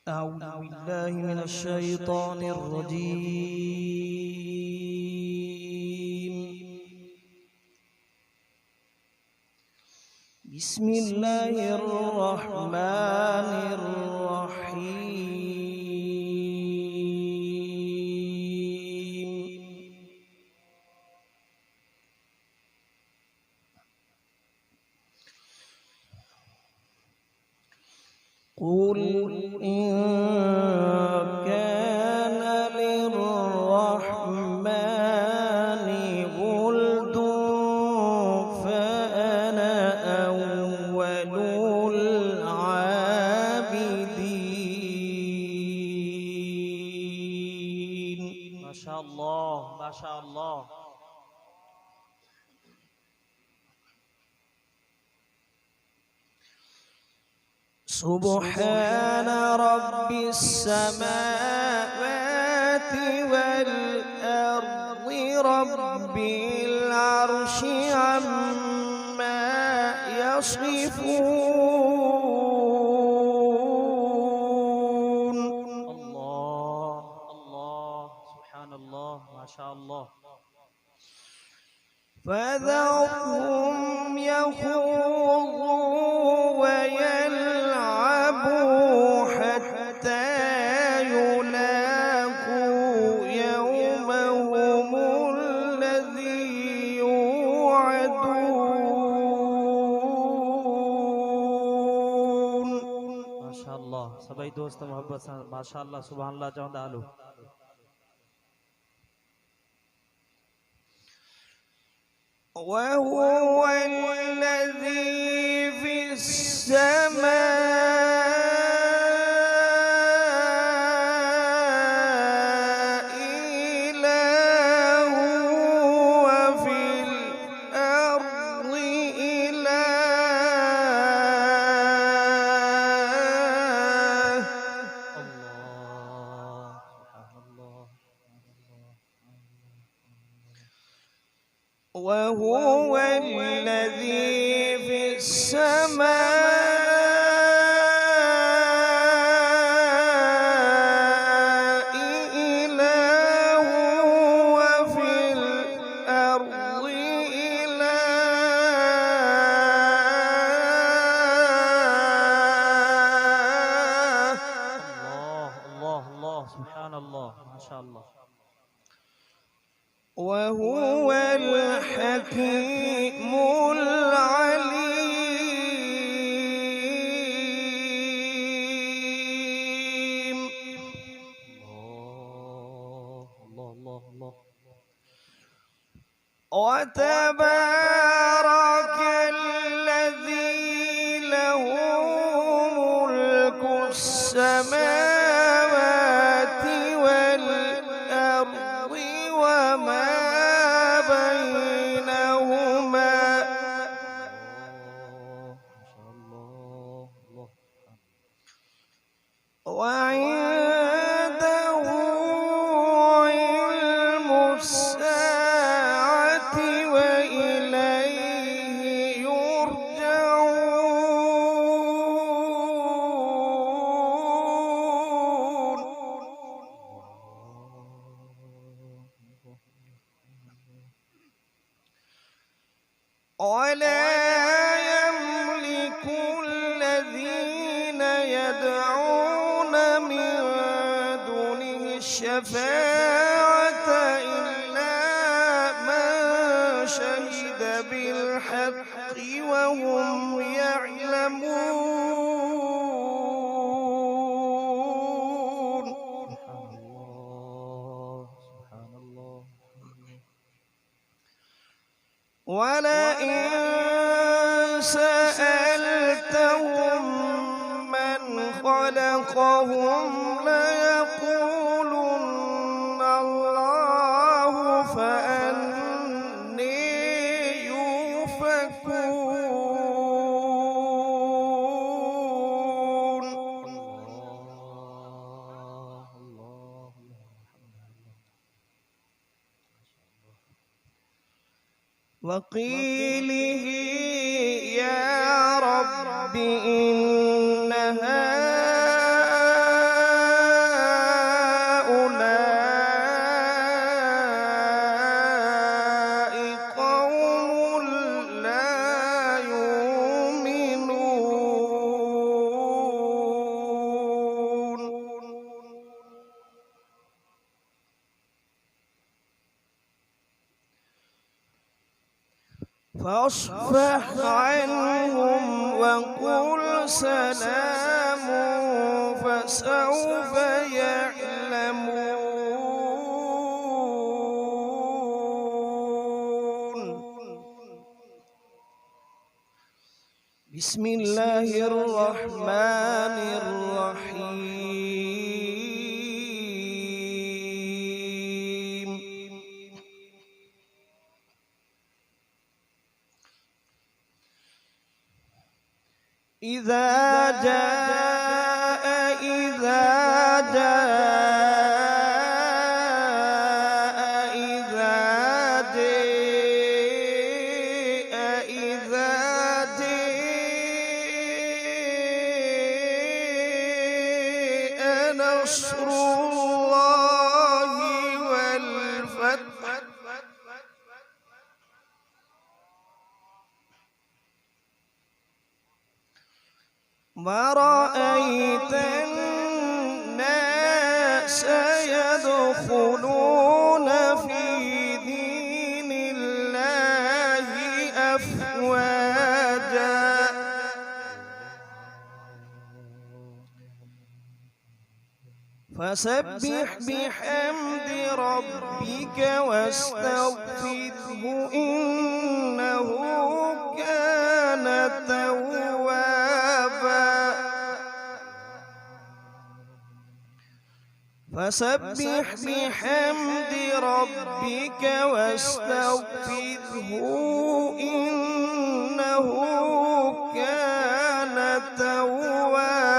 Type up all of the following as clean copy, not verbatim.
أعوذ بالله من الشيطان الرجيم. بسم الله الرحمن الرحيم. قل إن كان للرحمن ولد فأنا أول العابدين. ما شاء الله ما شاء الله. سبحان رب السماوات والأرض رب العرش عما يصفون. الله الله سبحان الله ما شاء الله. فذرهم يخوضوا ويلعبوا حتى يلاقوا يومهم الذي يوعدون. ما شاء الله. सभी दोस्त मोहब्बत से माशाअल्लाह सुभान अल्लाह चवंदा हलो. وهو الذي في السماء إله وفي الأرض إله. الله سبحان الله. وهو الذي في السماء إله وفي الأرض إله. الله الله الله سبحان الله ما شاء الله. وهو الحكيم العليم. الله الله الله الله. وتبارك الذي له ملك السماوات والأرض وما بينهما. وعنده علم الساعة وإليه يرجعون. ولا يملك الذين يدعون من دونه الشفاعة إلا من شهد بالحق وهم يعلمون. سبحان الله. ولئن سألتهم من خلقهم ليقولن الله فأني يؤفكون. وقيله يا رب إن هؤلاء فاصفح عنهم وقل سلام فسوف يعلمون. بسم الله الرحمن الرحيم. إذا جاء نصر الله والفتح ورأيت الناس يدخلون في دين الله أفواجا فسبح بحمد ربك واستغفره إنه كان توابا. فسبح بحمد ربك واستغفره إنه كان توابا.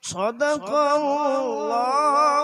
صدق الله